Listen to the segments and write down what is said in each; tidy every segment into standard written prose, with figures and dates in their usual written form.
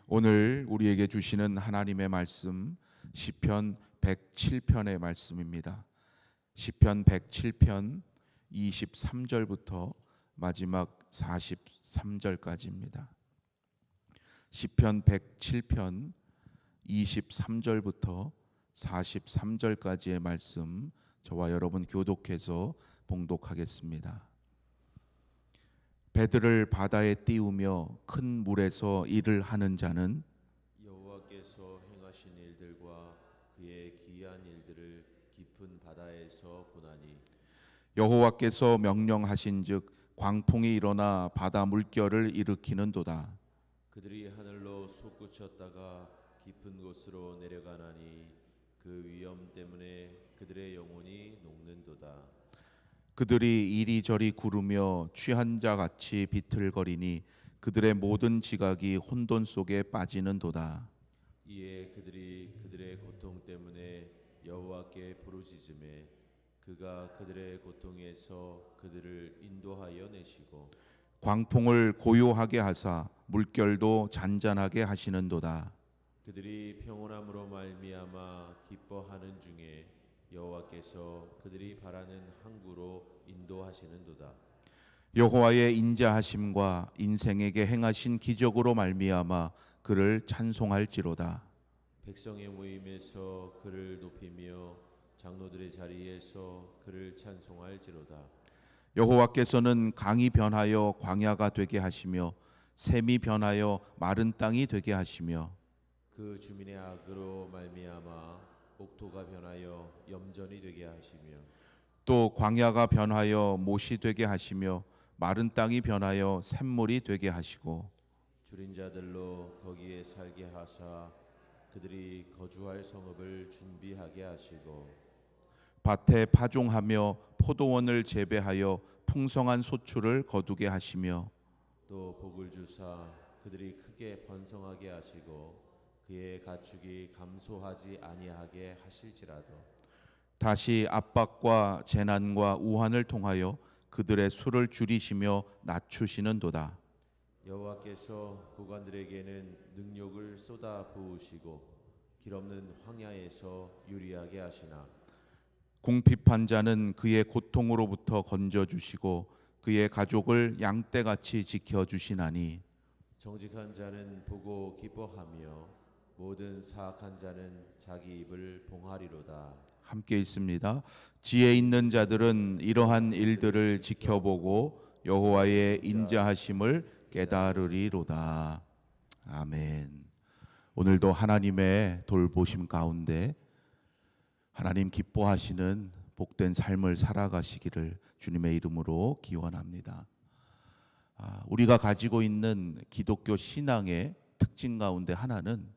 오늘 우리에게 주시는 하나님의 말씀 시편 107편의 말씀입니다. 시편 107편 23절부터 마지막 43절까지입니다. 시편 107편 23절부터 43절까지의 말씀 저와 여러분 교독해서 봉독하겠습니다. 배들을 바다에 띄우며 큰 물에서 일을 하는 자는 여호와께서 행하신 일들과 그의 기이한 일들을 깊은 바다에서 보나니 여호와께서 명령하신즉 광풍이 일어나 바다 물결을 일으키는도다. 그들이 하늘로 솟구쳤다가 깊은 곳으로 내려가나니 그 위엄 때문에 그들의 영혼이 녹는도다. 그들이 이리저리 구르며 취한 자 같이 비틀거리니 그들의 모든 지각이 혼돈 속에 빠지는도다. 이에 그들이 그들의 고통 때문에 여호와께 부르짖음에 그가 그들의 고통에서 그들을 인도하여 내시고 광풍을 고요하게 하사 물결도 잔잔하게 하시는도다. 그들이 평온함으로 말미암아 기뻐하는 중에 여호와께서 그들이 바라는 항구로 인도하시는도다. 여호와의 인자하심과 인생에게 행하신 기적으로 말미암아 그를 찬송할지로다. 백성의 모임에서 그를 높이며 장로들의 자리에서 그를 찬송할지로다. 여호와께서는 강이 변하여 광야가 되게 하시며 샘이 변하여 마른 땅이 되게 하시며 그 주민의 악으로 말미암아 옥토가 변하여 염전이 되게 하시며 또 광야가 변하여 못이 되게 하시며 마른 땅이 변하여 샘물이 되게 하시고 줄인 자들로 거기에 살게 하사 그들이 거주할 성읍을 준비하게 하시고 밭에 파종하며 포도원을 재배하여 풍성한 소출을 거두게 하시며 또 복을 주사 그들이 크게 번성하게 하시고 그의 가축이 감소하지 아니하게 하실지라도 다시 압박과 재난과 우환을 통하여 그들의 수를 줄이시며 낮추시는도다. 여호와께서 고관들에게는 능력을 쏟아 부으시고 길없는 황야에서 유리하게 하시나 궁핍한 자는 그의 고통으로부터 건져주시고 그의 가족을 양떼같이 지켜주시나니 정직한 자는 보고 기뻐하며 모든 사악한 자는 자기 입을 봉하리로다. 함께 있습니다. 지혜 있는 자들은 이러한 일들을 지켜보고 여호와의 인자하심을 깨달으리로다. 아멘. 오늘도 하나님의 돌보심 가운데 하나님 기뻐하시는 복된 삶을 살아가시기를 주님의 이름으로 기원합니다. 우리가 가지고 있는 기독교 신앙의 특징 가운데 하나는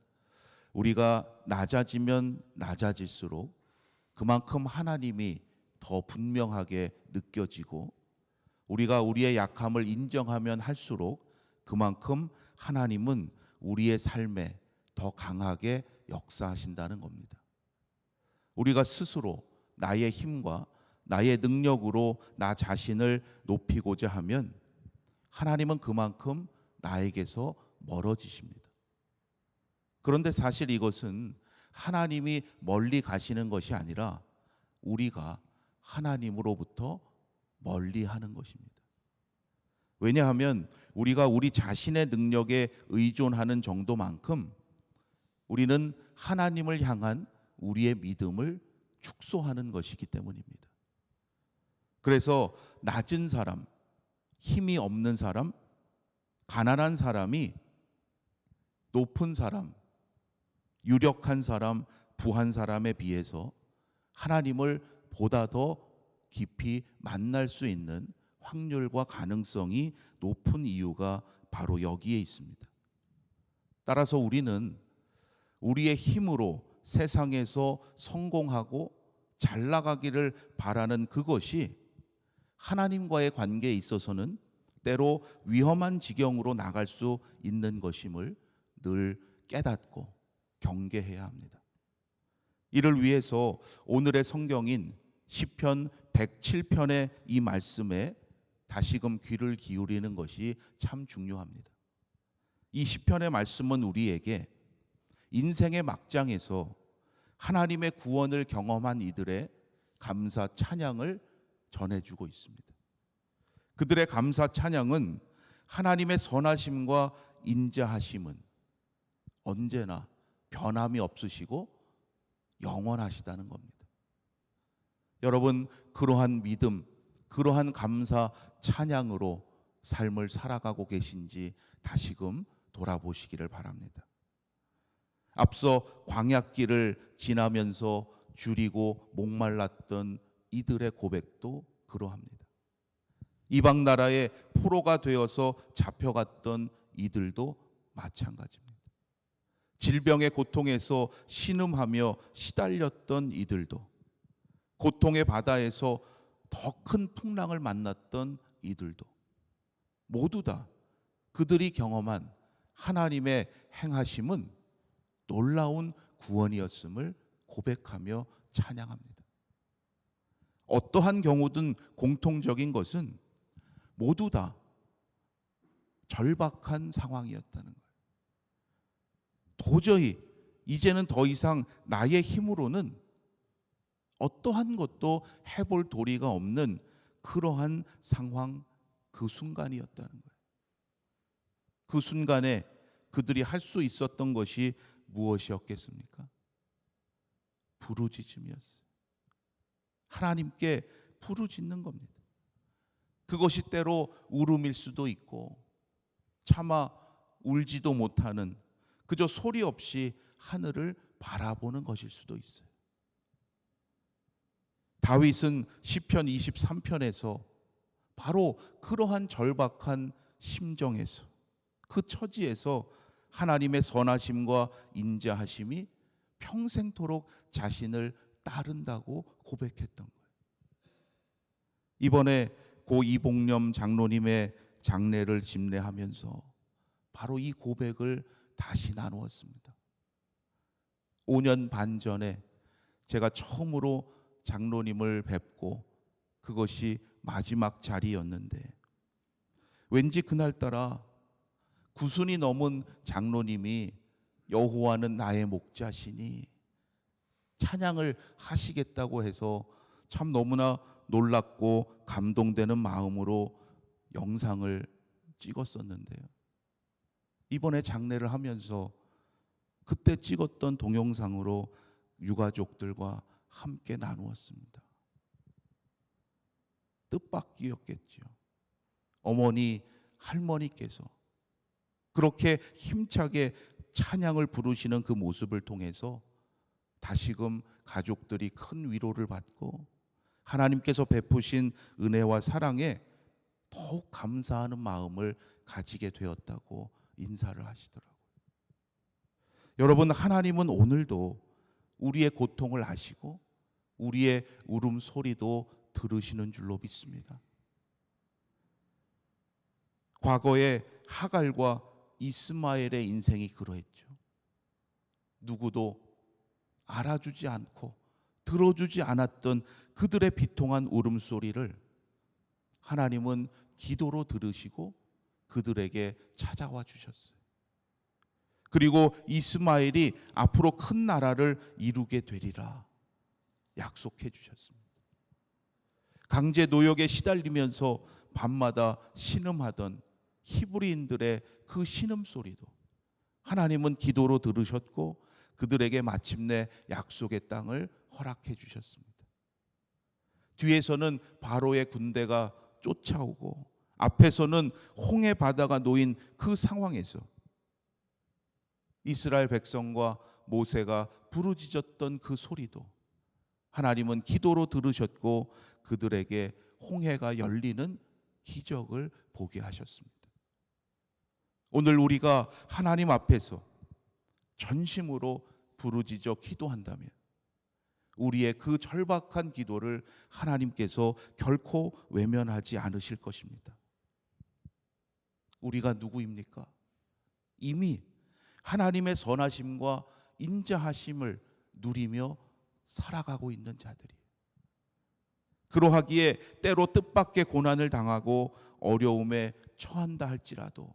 우리가 낮아지면 낮아질수록 그만큼 하나님이 더 분명하게 느껴지고 우리가 우리의 약함을 인정하면 할수록 그만큼 하나님은 우리의 삶에 더 강하게 역사하신다는 겁니다. 우리가 스스로 나의 힘과 나의 능력으로 나 자신을 높이고자 하면 하나님은 그만큼 나에게서 멀어지십니다. 그런데 사실 이것은 하나님이 멀리 가시는 것이 아니라 우리가 하나님으로부터 멀리 하는 것입니다. 왜냐하면 우리가 우리 자신의 능력에 의존하는 정도만큼 우리는 하나님을 향한 우리의 믿음을 축소하는 것이기 때문입니다. 그래서 낮은 사람, 힘이 없는 사람, 가난한 사람이 높은 사람, 유력한 사람, 부한 사람에 비해서 하나님을 보다 더 깊이 만날 수 있는 확률과 가능성이 높은 이유가 바로 여기에 있습니다. 따라서 우리는 우리의 힘으로 세상에서 성공하고 잘 나가기를 바라는 그것이 하나님과의 관계에 있어서는 때로 위험한 지경으로 나갈 수 있는 것임을 늘 깨닫고 경계해야 합니다. 이를 위해서 오늘의 성경인 시편 107편의 이 말씀에 다시금 귀를 기울이는 것이 참 중요합니다. 이 시편의 말씀은 우리에게 인생의 막장에서 하나님의 구원을 경험한 이들의 감사 찬양을 전해주고 있습니다. 그들의 감사 찬양은 하나님의 선하심과 인자하심은 언제나 변함이 없으시고 영원하시다는 겁니다. 여러분, 그러한 믿음, 그러한 감사 찬양으로 삶을 살아가고 계신지 다시금 돌아보시기를 바랍니다. 앞서 광야길을 지나면서 줄이고 목말랐던 이들의 고백도 그러합니다. 이방 나라의 포로가 되어서 잡혀갔던 이들도 마찬가지입니다. 질병의 고통에서 신음하며 시달렸던 이들도, 고통의 바다에서 더 큰 풍랑을 만났던 이들도 모두 다 그들이 경험한 하나님의 행하심은 놀라운 구원이었음을 고백하며 찬양합니다. 어떠한 경우든 공통적인 것은 모두 다 절박한 상황이었다는 거예요. 도저히 이제는 더 이상 나의 힘으로는 어떠한 것도 해볼 도리가 없는 그러한 상황, 그 순간이었다는 거예요. 그 순간에 그들이 할 수 있었던 것이 무엇이었겠습니까? 부르짖음이었어요. 하나님께 부르짖는 겁니다. 그것이 때로 울음일 수도 있고 차마 울지도 못하는 그저 소리 없이 하늘을 바라보는 것일 수도 있어요. 다윗은 시편 23편에서 바로 그러한 절박한 심정에서, 그 처지에서 하나님의 선하심과 인자하심이 평생토록 자신을 따른다고 고백했던 거예요. 이번에 고 이복념 장로님의 장례를 집례하면서 바로 이 고백을 다시 나누었습니다. 5년 반 전에 제가 처음으로 장로님을 뵙고 그것이 마지막 자리였는데 왠지 그날따라 90이 넘은 장로님이 여호와는 나의 목자시니 찬양을 하시겠다고 해서 참 너무나 놀랍고 감동되는 마음으로 영상을 찍었었는데요. 이번에 장례를 하면서 그때 찍었던 동영상으로 유가족들과 함께 나누었습니다. 뜻밖이었겠죠. 어머니, 할머니께서 그렇게 힘차게 찬양을 부르시는 그 모습을 통해서 다시금 가족들이 큰 위로를 받고 하나님께서 베푸신 은혜와 사랑에 더욱 감사하는 마음을 가지게 되었다고 인사를 하시더라고요. 여러분, 하나님은 오늘도 우리의 고통을 아시고 우리의 울음소리도 들으시는 줄로 믿습니다. 과거에 하갈과 이스마엘의 인생이 그러했죠. 누구도 알아주지 않고 들어주지 않았던 그들의 비통한 울음소리를 하나님은 기도로 들으시고 그들에게 찾아와 주셨어요. 그리고 이스마엘이 앞으로 큰 나라를 이루게 되리라 약속해 주셨습니다. 강제 노역에 시달리면서 밤마다 신음하던 히브리인들의 그 신음소리도 하나님은 기도로 들으셨고 그들에게 마침내 약속의 땅을 허락해 주셨습니다. 뒤에서는 바로의 군대가 쫓아오고 앞에서는 홍해 바다가 놓인 그 상황에서 이스라엘 백성과 모세가 부르짖었던 그 소리도 하나님은 기도로 들으셨고 그들에게 홍해가 열리는 기적을 보게 하셨습니다. 오늘 우리가 하나님 앞에서 전심으로 부르짖어 기도한다면 우리의 그 절박한 기도를 하나님께서 결코 외면하지 않으실 것입니다. 우리가 누구입니까? 이미 하나님의 선하심과 인자하심을 누리며 살아가고 있는 자들이에요. 그러하기에 때로 뜻밖의 고난을 당하고 어려움에 처한다 할지라도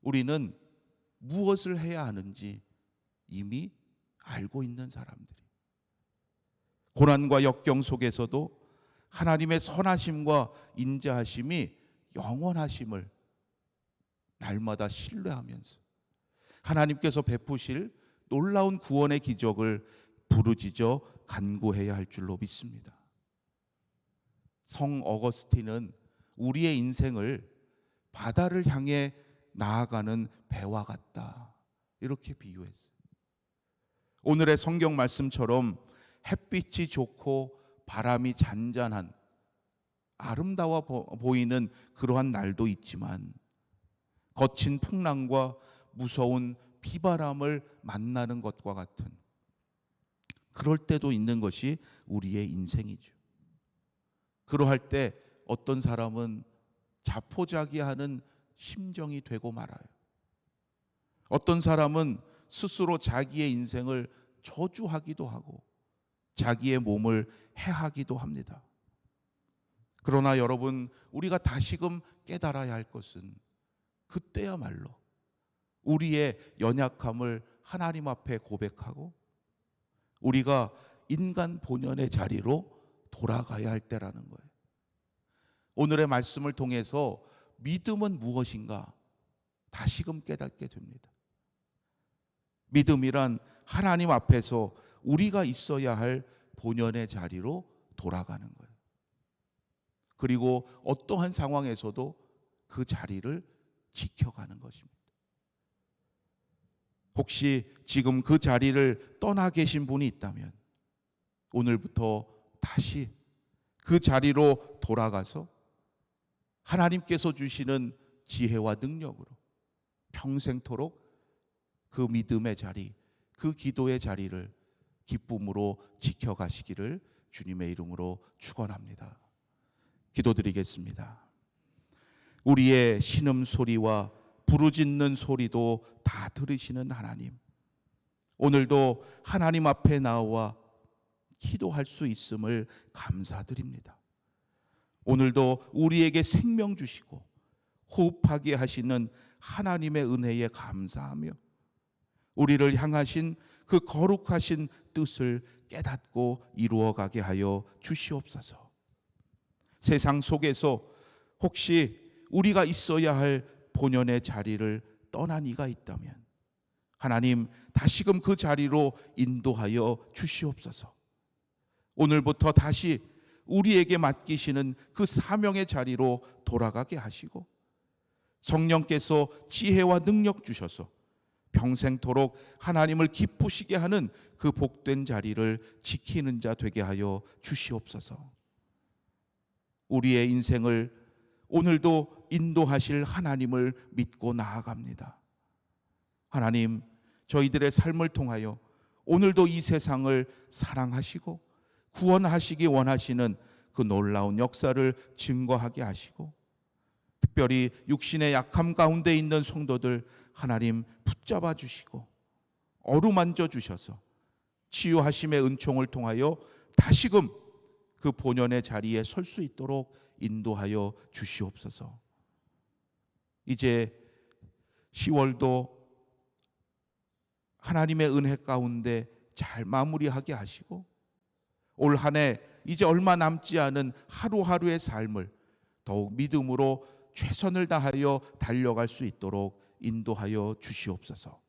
우리는 무엇을 해야 하는지 이미 알고 있는 사람들이, 고난과 역경 속에서도 하나님의 선하심과 인자하심이 영원하심을 날마다 신뢰하면서 하나님께서 베푸실 놀라운 구원의 기적을 부르짖어 간구해야 할 줄로 믿습니다. 성 어거스틴은 우리의 인생을 바다를 향해 나아가는 배와 같다, 이렇게 비유했어요. 오늘의 성경 말씀처럼 햇빛이 좋고 바람이 잔잔한 아름다워 보이는 그러한 날도 있지만 거친 풍랑과 무서운 비바람을 만나는 것과 같은 그럴 때도 있는 것이 우리의 인생이죠. 그러할 때 어떤 사람은 자포자기하는 심정이 되고 말아요. 어떤 사람은 스스로 자기의 인생을 저주하기도 하고 자기의 몸을 해하기도 합니다. 그러나 여러분, 우리가 다시금 깨달아야 할 것은 그때야말로 우리의 연약함을 하나님 앞에 고백하고 우리가 인간 본연의 자리로 돌아가야 할 때라는 거예요. 오늘의 말씀을 통해서 믿음은 무엇인가 다시금 깨닫게 됩니다. 믿음이란 하나님 앞에서 우리가 있어야 할 본연의 자리로 돌아가는 거예요. 그리고 어떠한 상황에서도 그 자리를 지켜가는 것입니다. 혹시 지금 그 자리를 떠나 계신 분이 있다면 오늘부터 다시 그 자리로 돌아가서 하나님께서 주시는 지혜와 능력으로 평생토록 그 믿음의 자리, 그 기도의 자리를 기쁨으로 지켜가시기를 주님의 이름으로 축원합니다. 기도드리겠습니다. 우리의 신음소리와 부르짖는 소리도 다 들으시는 하나님, 오늘도 하나님 앞에 나와 기도할 수 있음을 감사드립니다. 오늘도 우리에게 생명 주시고 호흡하게 하시는 하나님의 은혜에 감사하며 우리를 향하신 그 거룩하신 뜻을 깨닫고 이루어가게 하여 주시옵소서. 세상 속에서 혹시 우리가 있어야 할 본연의 자리를 떠난 이가 있다면 하나님 다시금 그 자리로 인도하여 주시옵소서. 오늘부터 다시 우리에게 맡기시는 그 사명의 자리로 돌아가게 하시고 성령께서 지혜와 능력 주셔서 평생토록 하나님을 기쁘시게 하는 그 복된 자리를 지키는 자 되게 하여 주시옵소서. 우리의 인생을 오늘도 인도하실 하나님을 믿고 나아갑니다. 하나님, 저희들의 삶을 통하여 오늘도 이 세상을 사랑하시고 구원하시기 원하시는 그 놀라운 역사를 증거하게 하시고 특별히 육신의 약함 가운데 있는 성도들 하나님 붙잡아 주시고 어루만져 주셔서 치유하심의 은총을 통하여 다시금 그 본연의 자리에 설 수 있도록 인도하여 주시옵소서. 이제 10월도 하나님의 은혜 가운데 잘 마무리하게 하시고 올 한 해 이제 얼마 남지 않은 하루하루의 삶을 더욱 믿음으로 최선을 다하여 달려갈 수 있도록 인도하여 주시옵소서.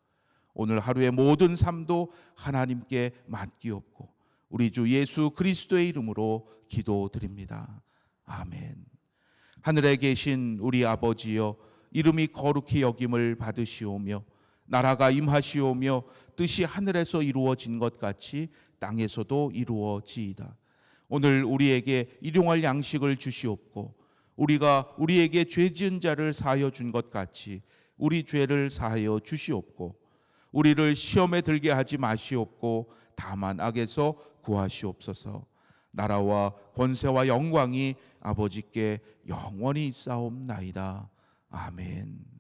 오늘 하루의 모든 삶도 하나님께 맡기옵고 우리 주 예수 그리스도의 이름으로 기도드립니다. 아멘. 하늘에 계신 우리 아버지여, 이름이 거룩히 여김을 받으시오며 나라가 임하시오며 뜻이 하늘에서 이루어진 것 같이 땅에서도 이루어지이다. 오늘 우리에게 일용할 양식을 주시옵고 우리가 우리에게 죄 지은 자를 사하여 준 것 같이 우리 죄를 사하여 주시옵고 우리를 시험에 들게 하지 마시옵고 다만 악에서 구하시옵소서. 나라와 권세와 영광이 아버지께 영원히 있사옵나이다. 아멘.